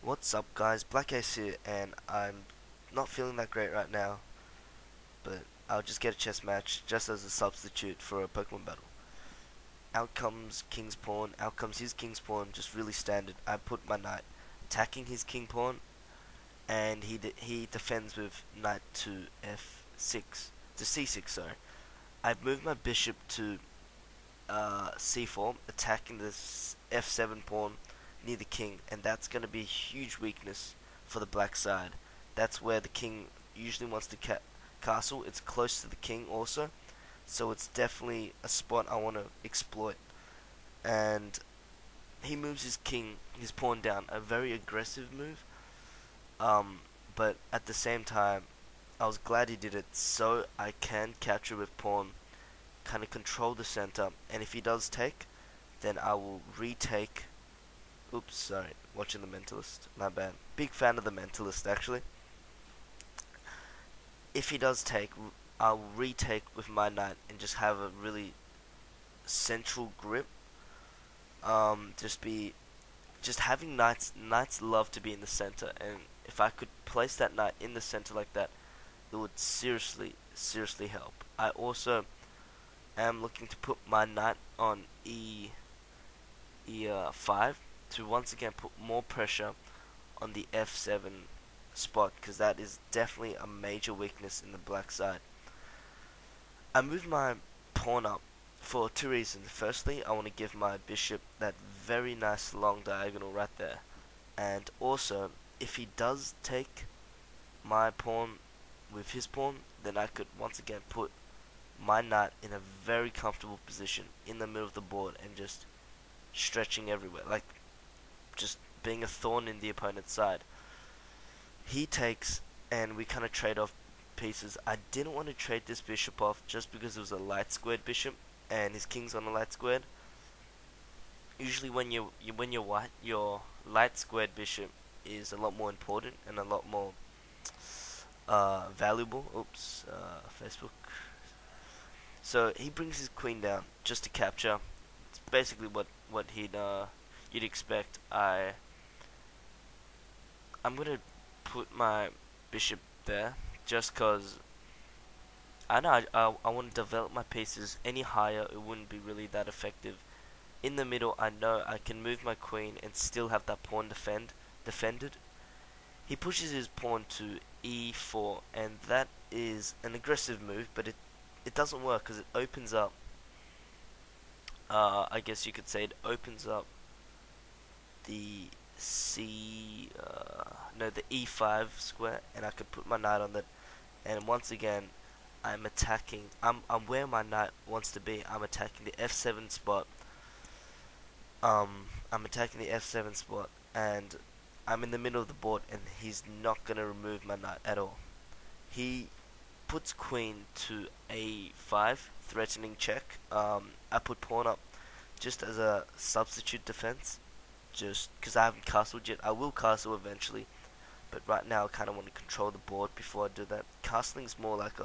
What's up, guys? Black Ace here, and I'm not feeling that great right now, but I'll just get a chess match just as a substitute for a Pokemon battle. Out comes King's Pawn, out comes his King's Pawn, just really standard. I put my knight attacking his King Pawn, and he defends with knight to f6, to c6, sorry. I've moved my bishop to c4, attacking this f7 pawn near the king, and that's going to be a huge weakness for the black side. That's where the king usually wants to castle. It's close to the king also, so it's definitely a spot I want to exploit. And he moves his pawn down, a very aggressive move. But at the same time, I was glad he did it, so I can capture with pawn, kind of control the center, and if he does take, then I will retake. Oops, sorry, watching The Mentalist, my bad. Big fan of The Mentalist, actually. If he does take, I'll retake with my knight and just have a really central grip. Just having knights love to be in the center, and if I could place that knight in the center like that, it would seriously help. I also am looking to put my knight on e5 to once again put more pressure on the f7 spot, because that is definitely a major weakness in the black side. I moved my pawn up for two reasons. Firstly, I want to give my bishop that very nice long diagonal right there, and also if he does take my pawn with his pawn, then I could once again put my knight in a very comfortable position in the middle of the board and just stretching everywhere, like just being a thorn in the opponent's side. He takes, and we kind of trade off pieces. I didn't want to trade this bishop off just because it was a light squared bishop, and his king's on a light squared. Usually, when you're white, your light squared bishop is a lot more important and a lot more valuable. Oops, Facebook. So he brings his queen down just to capture. It's basically what you'd expect. I'm gonna put my bishop there just cause I know I want to develop my pieces. Any higher, it wouldn't be really that effective. In the middle, I know I can move my queen and still have that pawn defended. He pushes his pawn to e4, and that is an aggressive move, but it doesn't work because it opens up. I guess you could say it opens up the the e5 square, and I could put my knight on that. And once again, I'm attacking. I'm where my knight wants to be. I'm attacking the f7 spot. I'm attacking the f7 spot, and I'm in the middle of the board, and he's not gonna remove my knight at all. He puts queen to a5, threatening check. I put pawn up just as a substitute defense, just because I haven't castled yet. I will castle eventually, but right now I kind of want to control the board before I do that. Castling's more like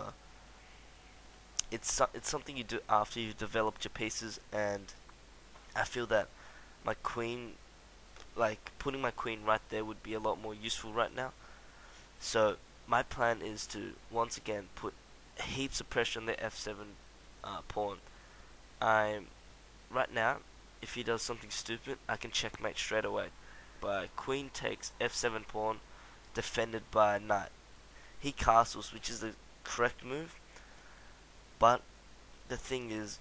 it's something you do after you've developed your pieces, and I feel that my queen, like putting my queen right there, would be a lot more useful right now. So my plan is to once again put heaps of pressure on the f7 pawn. I'm right now, if he does something stupid, I can checkmate straight away by queen takes f7 pawn, defended by knight. He castles, which is the correct move, but the thing is,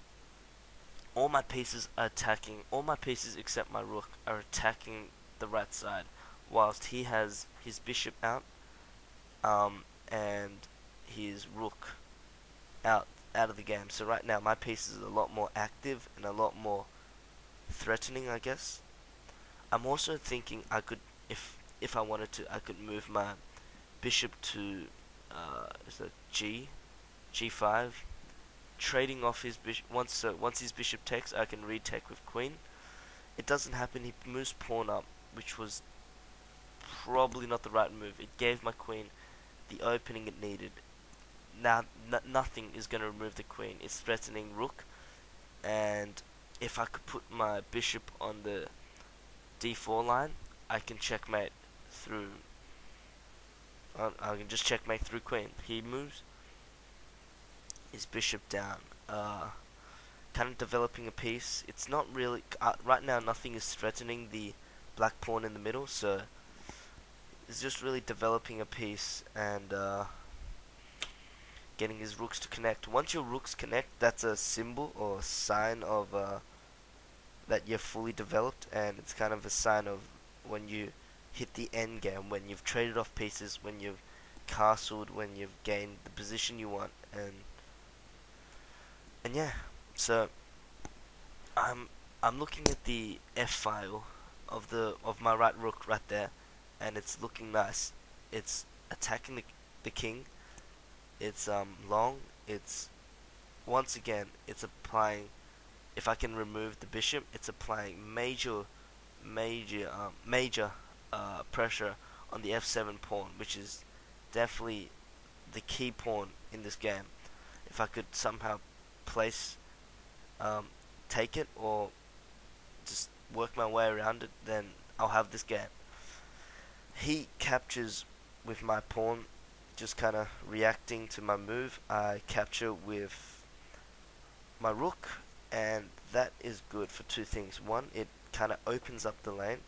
all my pieces are attacking. All my pieces except my rook are attacking the right side, whilst he has his bishop out, and his rook out of the game. So right now my pieces are a lot more active and a lot more threatening, I guess. I'm also thinking I could, if I wanted to, I could move my bishop to is that g5, trading off his bishop. Once his bishop takes, I can retake with queen. It doesn't happen. He moves pawn up, which was probably not the right move. It gave my queen the opening it needed. Now nothing is going to remove the queen. It's threatening rook, and if I could put my bishop on the d4 line, I can checkmate through. I can just checkmate through queen. He moves his bishop down. Kind of developing a piece. It's not really right now. Nothing is threatening the black pawn in the middle, so it's just really developing a piece and getting his rooks to connect. Once your rooks connect, that's a symbol or a sign of that you're fully developed, and it's kind of a sign of when you hit the end game, when you've traded off pieces, when you've castled, when you've gained the position you want, and yeah. So I'm looking at the F file of my right rook right there, and it's looking nice. It's attacking the king. It's long. It's once again it's applying. If I can remove the bishop, it's applying major pressure on the F7 pawn, which is definitely the key pawn in this game. If I could somehow place, take it, or just work my way around it, then I'll have this game. He captures with my pawn, just kind of reacting to my move. I capture with my rook, and that is good for two things. One, it kind of opens up the lane.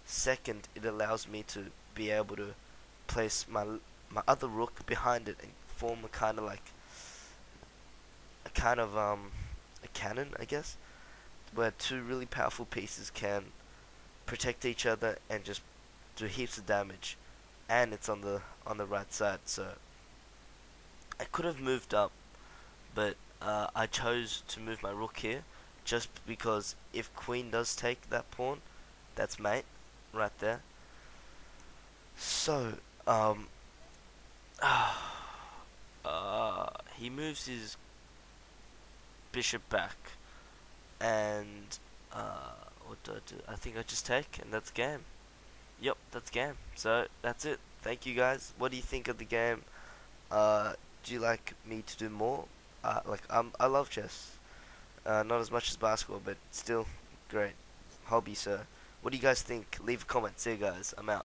Second, it allows me to be able to place my other rook behind it and form a kind of like a cannon, I guess, where two really powerful pieces can protect each other and just do heaps of damage. And it's on the right side, so I could have moved up, but I chose to move my rook here just because if queen does take that pawn, that's mate right there. So he moves his bishop back, and what do I do? I think I just take, and that's game. Yep, that's game. So that's it. Thank you guys. What do you think of the game? Do you like me to do more? I love chess. Not as much as basketball, but still great hobby. So what do you guys think? Leave a comment. See you guys. I'm out.